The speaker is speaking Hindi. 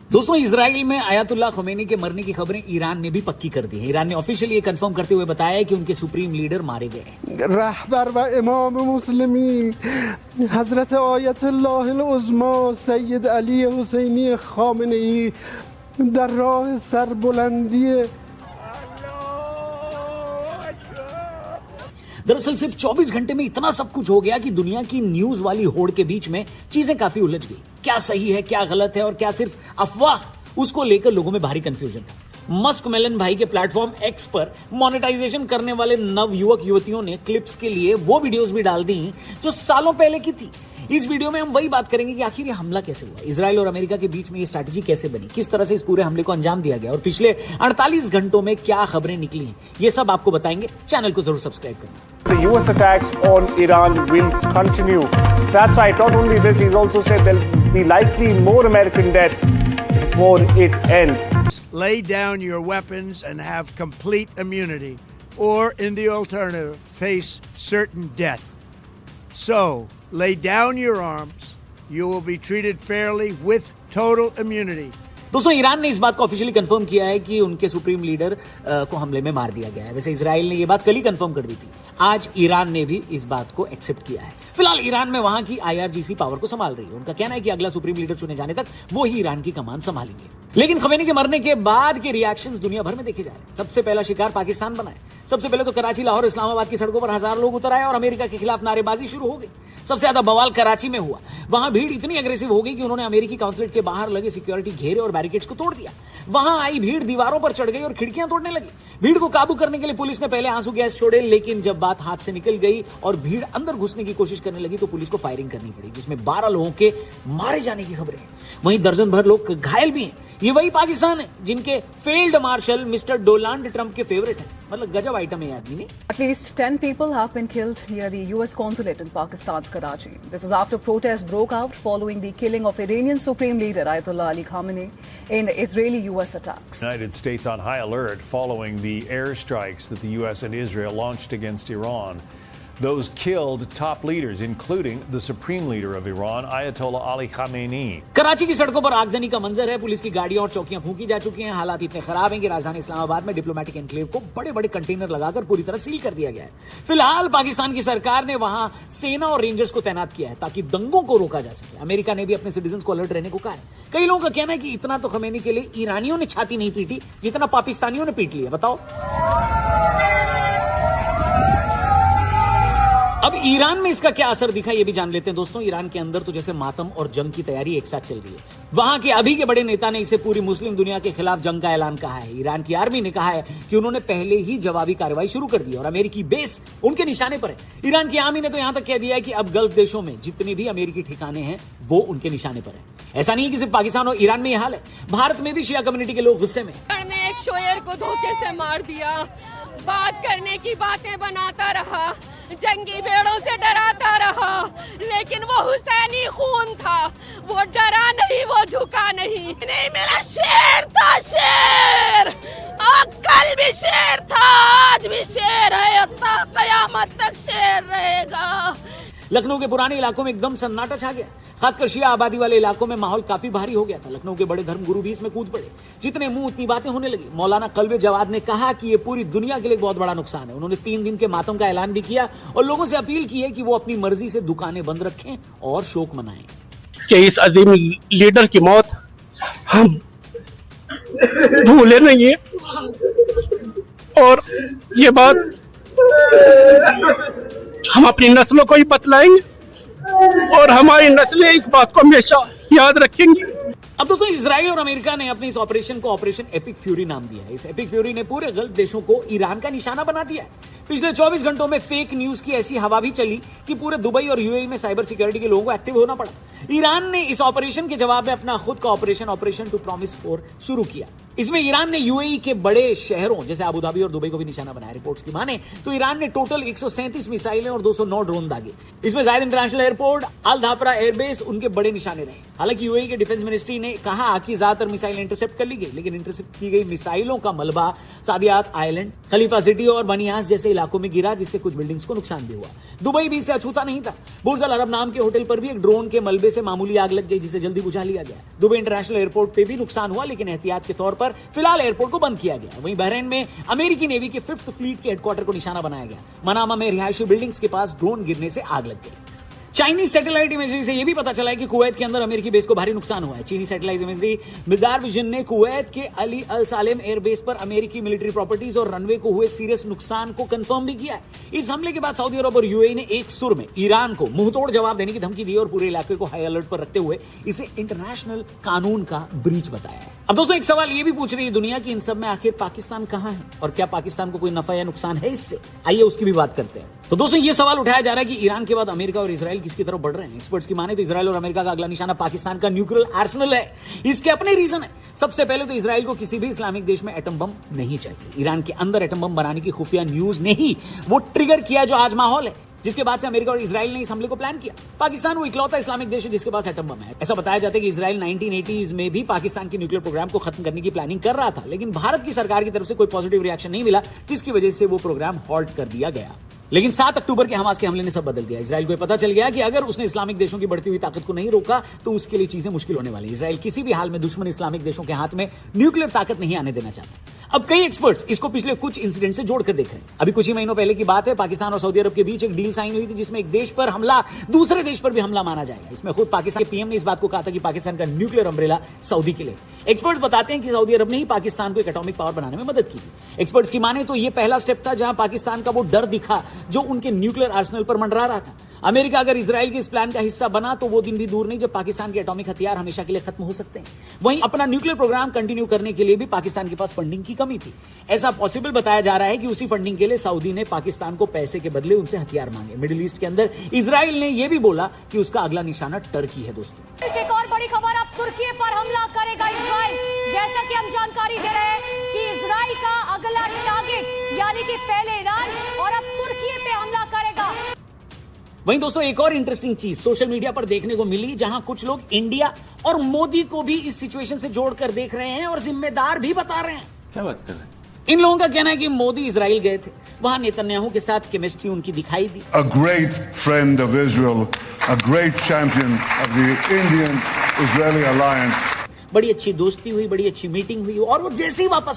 दोस्तों, इजराइल में आयतुल्लाह खमेनी के मरने की खबरें ईरान ने भी पक्की कर दी है। ईरान ने ऑफिशियली ये कंफर्म करते हुए बताया है कि उनके सुप्रीम लीडर मारे गए हैं। रहबर व इमाम मुस्लिमीन हजरत आयतुल्लाह उज़्मा सैयद अली हुसैनी खामेनी दर राह सरबुलंदी। दरअसल सिर्फ 24 घंटे में इतना सब कुछ हो गया कि दुनिया की न्यूज वाली होड़ के बीच में चीजें काफी उलझ गई। क्या सही है, क्या गलत है और क्या सिर्फ अफवाह, उसको लेकर लोगों में भारी कंफ्यूजन था। मस्क मेलन भाई के प्लेटफॉर्म एक्स पर मोनेटाइजेशन करने वाले नव युवक युवतियों ने क्लिप्स के लिए वो वीडियोस भी डाल दी जो सालों पहले की थी। इस वीडियो में हम वही बात करेंगे कि आखिर ये हमला कैसे हुआ, इजराइल और अमेरिका के बीच में ये स्ट्रैटेजी कैसे बनी, किस तरह से इस पूरे हमले को अंजाम दिया गया और पिछले 48 घंटों में क्या खबरें निकली हैं, ये सब आपको बताएंगे। चैनल को जरूर सब्सक्राइब करना। The US attacks on Iran will continue. That's right. Not only this, he's also said there'll be likely more American deaths before it ends. Lay down your weapons and have complete immunity, or in the alternative, face certain death. So, lay down your arms. You will be treated fairly with total immunity. दोस्तों, ईरान ने इस बात को ऑफिशियली कंफर्म किया है कि उनके सुप्रीम लीडर को हमले में मार दिया गया है। वैसे इजराइल ने यह बात कल ही कंफर्म कर दी थी। आज ईरान ने भी इस बात को एक्सेप्ट किया है। फिलहाल ईरान में वहां की IRGC पावर को संभाल रही है। उनका कहना है कि अगला सुप्रीम लीडर चुने जाने तक वो ही ईरान की कमान संभालेंगे। लेकिन खमेनी के मरने के बाद के रिएक्शंस दुनिया भर में देखे जा रहे हैं। सबसे पहला शिकार पाकिस्तान बना है। सबसे पहले तो कराची, लाहौर, इस्लामाबाद की सड़कों पर हजारों लोग उतर आए और अमेरिका के खिलाफ नारेबाजी शुरू हो गई। सबसे ज्यादा बवाल कराची में हुआ। वहां भीड़ इतनी अग्रेसिव हो गई कि उन्होंने अमेरिकी काउंसलेट के बाहर लगे सिक्योरिटी घेरे और बैरिकेड्स को तोड़ दिया। वहां आई भीड़ दीवारों पर चढ़ गई और खिड़कियां तोड़ने लगी। भीड़ को काबू करने के लिए पुलिस ने पहले आंसू गैस छोड़े, लेकिन जब बात हाथ से निकल गई और भीड़ अंदर घुसने की कोशिश करने लगी तो पुलिस को फायरिंग करनी पड़ी, जिसमें 12 लोगों के मारे जाने की खबरें हैं। वहीं दर्जन भर लोग घायल भी हैं। ये वही पाकिस्तान है जिनके field marshal mister Donald Trump के फेवरेट हैं। मतलब गजब आइटम है आदमी ने। At least 10 people have been killed near the US consulate in Pakistan's Karachi. This is after protests broke out following the killing of Iranian Supreme Leader Ayatollah Ali Khamenei in Israeli-US attacks. The United States on high alert following the airstrikes that the US and Israel launched against Iran. Those killed top leaders, including the Supreme Leader of Iran, Ayatollah Ali Khamenei. Karachi की सड़कों पर आगजनी का मंजर है। पुलिस की गाड़ियां और चौकियां फूंकी जा चुकी हैं। हालात इतने खराब हैं कि राजधानी इस्लामाबाद में डिप्लोमेटिक एनक्लेव को बड़े बड़े कंटेनर लगाकर पूरी तरह सील कर दिया गया है। फिलहाल पाकिस्तान की सरकार ने वहां सेना और रेंजर्स को तैनात किया है ताकि दंगों को रोका जा सके। अमेरिका ने भी अपने सिटीजन को अलर्ट रहने को कहा है। कई लोगों का कहना है कि इतना तो खमेनी के लिए ईरानियों ने छाती नहीं पीटी जितना पाकिस्तानियों ने पीट लिया। बताओ, अब ईरान में इसका क्या असर दिखा ये भी जान लेते हैं। दोस्तों, ईरान के अंदर तो जैसे मातम और जंग की तैयारी एक साथ चल रही है। वहां के अभी के बड़े नेता ने इसे पूरी मुस्लिम दुनिया के खिलाफ जंग का ऐलान कहा है। ईरान की आर्मी ने कहा है कि उन्होंने पहले ही जवाबी कार्रवाई शुरू कर दी और अमेरिकी बेस उनके निशाने पर है। ईरान की आर्मी ने तो यहां तक कह दिया है कि अब गल्फ देशों में जितने भी अमेरिकी ठिकाने हैं वो उनके निशाने पर है। ऐसा नहीं है कि सिर्फ पाकिस्तान और ईरान में यह हाल है, भारत में भी शिया कम्युनिटी के लोग गुस्से में ने एक शोयर को धोखे से मार दिया, बात करने की बातें बनाता रहा, जंगी भेड़ों से डराता रहा, लेकिन वो हुसैनी खून था। वो डरा नहीं, वो झुका नहीं। नहीं, मेरा शेर था, शेर। कल भी शेर था, आज भी शेर है, कयामत तक शेर रहेगा। लखनऊ के पुराने इलाकों में एकदम सन्नाटा छा गया। खासकर शिया आबादी वाले इलाकों में माहौल काफी भारी हो गया था। लखनऊ के बड़े धर्मगुरु भी इसमें कूद पड़े। जितने मुंह उतनी बातें होने लगी। मौलाना कल्बे जवाद ने कहा कि ये पूरी दुनिया के लिए बहुत बड़ा नुकसान है। उन्होंने 3 दिन के मातम का ऐलान भी किया और लोगों से अपील की है कि वो अपनी मर्जी से दुकानें बंद रखें और शोक मनाएं। कि इस अजीम लीडर की मौत हम भूले नहीं है और ये बात हम अपनी नस्लों को ही बतलाएंगे और हमारी नस्लें इस बात को हमेशा याद रखेंगी। अब दोस्तों, इजराइल और अमेरिका ने अपने इस ऑपरेशन को ऑपरेशन एपिक फ्यूरी नाम दिया है। इस एपिक फ्यूरी ने पूरे गल्फ देशों को ईरान का निशाना बना दिया है। पिछले 24 घंटों में फेक न्यूज की ऐसी हवा भी चली कि पूरे दुबई और यूएई में साइबर सिक्योरिटी के लोगों को एक्टिव होना पड़ा। ईरान ने इस ऑपरेशन के जवाब में अपना खुद का ऑपरेशन टू प्रॉमिस 4 शुरू किया। इसमें ईरान ने यूएई के बड़े शहरों जैसे अबू धाबी और दुबई को भी निशाना बनाया। रिपोर्ट्स की माने तो ईरान ने टोटल 137 मिसाइलें और 209 ड्रोन दागे। इसमें जायद इंटरनेशनल एयरपोर्ट, अल धाफरा एयरबेस उनके बड़े निशाने रहे। हालांकि यूएई के डिफेंस मिनिस्ट्री ने कहा कि ज्यादातर मिसाइलें इंटरसेप्ट कर ली गई, लेकिन इंटरसेप्ट की गई मिसाइलों का मलबा सादियात आइलैंड, खलीफा सिटी और बनियास जैसे इलाकों में गिरा, जिससे कुछ बिल्डिंग्स को नुकसान भी हुआ। दुबई भी इससे अछूता नहीं था। बुर्ज अल अरब नाम के होटल पर भी एक ड्रोन के मलबे से से मामूली आग लग गई जिसे जल्दी बुझा लिया गया। दुबई इंटरनेशनल एयरपोर्ट पे भी नुकसान हुआ, लेकिन एहतियात के तौर पर फिलहाल एयरपोर्ट को बंद किया गया। वहीं बहरीन में अमेरिकी नेवी के 5th फ्लीट के हेडक्वार्टर को निशाना बनाया गया। मनामा में रिहायशी बिल्डिंग्स के पास ड्रोन गिरने से आग लग गई। चाइनीज सैटेलाइट इमेजरी से यह भी पता चला है कि कुवैत के अंदर अमेरिकी बेस को भारी नुकसान हुआ है। चीनी सैटेलाइट इमेजरी मिज़ार विजन ने कुवैत के अली अल सालेम एयरबेस पर अमेरिकी मिलिट्री प्रॉपर्टीज और रनवे को हुए सीरियस नुकसान को कंफर्म भी किया है। इस हमले के बाद सऊदी अरब और यूएई ने एक सुर में ईरान को मुंहतोड़ जवाब देने की धमकी दी और पूरे इलाके को हाई अलर्ट पर रखते हुए इसे इंटरनेशनल कानून का ब्रीच बताया है। अब दोस्तों, एक सवाल यह भी पूछ रही है दुनिया की इन सब में आखिर पाकिस्तान कहां है और क्या पाकिस्तान को कोई नफा या नुकसान है इससे? आइए उसकी भी बात करते हैं। तो दोस्तों, यह सवाल उठाया जा रहा है कि ईरान के बाद अमेरिका और इजराइल किसकी तरफ बढ़ रहे हैं। एक्सपर्ट्स की माने तो इजराइल और अमेरिका का अगला निशाना पाकिस्तान का न्यूक्लियर आर्सेनल है। इसके अपने रीजन है। सबसे पहले तो इजराइल को किसी भी इस्लामिक देश में एटम बम नहीं चाहिए। ईरान के अंदर एटम बम बनाने की खुफिया न्यूज ने ही वो ट्रिगर किया जो आज माहौल है, जिसके बाद से अमेरिका और इजराइल ने इस हमले को प्लान किया। पाकिस्तान वो इकलौता इस्लामिक देश है जिसके पास एटम बम है। ऐसा बताया जाता है कि इजराइल 1980s में भी पाकिस्तान के न्यूक्लियर प्रोग्राम को खत्म करने की प्लानिंग कर रहा था, लेकिन भारत की सरकार की तरफ से कोई पॉजिटिव रिएक्शन नहीं मिला, जिसकी वजह से वो प्रोग्राम हॉल्ट कर दिया गया। लेकिन 7 अक्टूबर के हमास के हमले ने सब बदल दिया। इजराइल को पता चल गया कि अगर उसने इस्लामिक देशों की बढ़ती हुई ताकत को नहीं रोका तो उसके लिए चीजें मुश्किल होने वाली। इजराइल किसी भी हाल में दुश्मन इस्लामिक देशों के हाथ में न्यूक्लियर ताकत नहीं आने देना चाहता। अब कई एक्सपर्ट्स इसको पिछले कुछ इंसिडेंट से जोड़कर देख रहे हैं। अभी कुछ ही महीनों पहले की बात है, पाकिस्तान और सऊदी अरब के बीच एक डील साइन हुई थी जिसमें एक देश पर हमला दूसरे देश पर भी हमला माना जाएगा। इसमें खुद पाकिस्तान के पीएम ने इस बात को कहा था कि पाकिस्तान का न्यूक्लियर अम्ब्रेला सऊदी के लिए। एक्सपर्ट्स बताते हैं कि सऊदी अरब ने ही पाकिस्तान को एक एटॉमिक पावर बनाने में मदद की थी। एक्सपर्ट्स की माने तो यह पहला स्टेप था जहां पाकिस्तान का वो डर दिखा जो उनके न्यूक्लियर आर्सेनल पर मंडरा रहा था। अमेरिका अगर इजराइल के इस प्लान का हिस्सा बना तो वो दिन भी दूर नहीं जब पाकिस्तान के एटॉमिक हथियार हमेशा के लिए खत्म हो सकते हैं। वहीं अपना न्यूक्लियर प्रोग्राम कंटिन्यू करने के लिए भी पाकिस्तान के पास फंडिंग की कमी थी। ऐसा पॉसिबल बताया जा रहा है कि उसी फंडिंग के लिए सऊदी ने पाकिस्तान को पैसे के बदले उनसे हथियार मांगे। मिडिल ईस्ट के अंदर इजराइल ने यह भी बोला कि उसका अगला निशाना टर्की है। दोस्तों, एक और बड़ी खबर, अब तुर्की पर हमला करेगा इजराइल। जैसा कि हम जानकारी दे रहे हैं कि इजराइल का अगला टारगेट यानी कि पहले ईरान और अब तुर्की पे हमला करेगा। वहीं दोस्तों, एक और इंटरेस्टिंग चीज सोशल मीडिया पर देखने को मिली, जहां कुछ लोग इंडिया और मोदी को भी इस सिचुएशन से जोड़कर देख रहे हैं और जिम्मेदार भी बता रहे हैं। क्या बात कर रहे हैं? इन लोगों का कहना है कि मोदी इजराइल गए थे, वहां नेतन्याहू के साथ केमिस्ट्री उनकी दिखाई दी। A great friend of Israel, a great champion of the Indian-Israeli alliance. बड़ी अच्छी दोस्ती हुई, बड़ी अच्छी मीटिंग हुई और वो जैसे ही वापस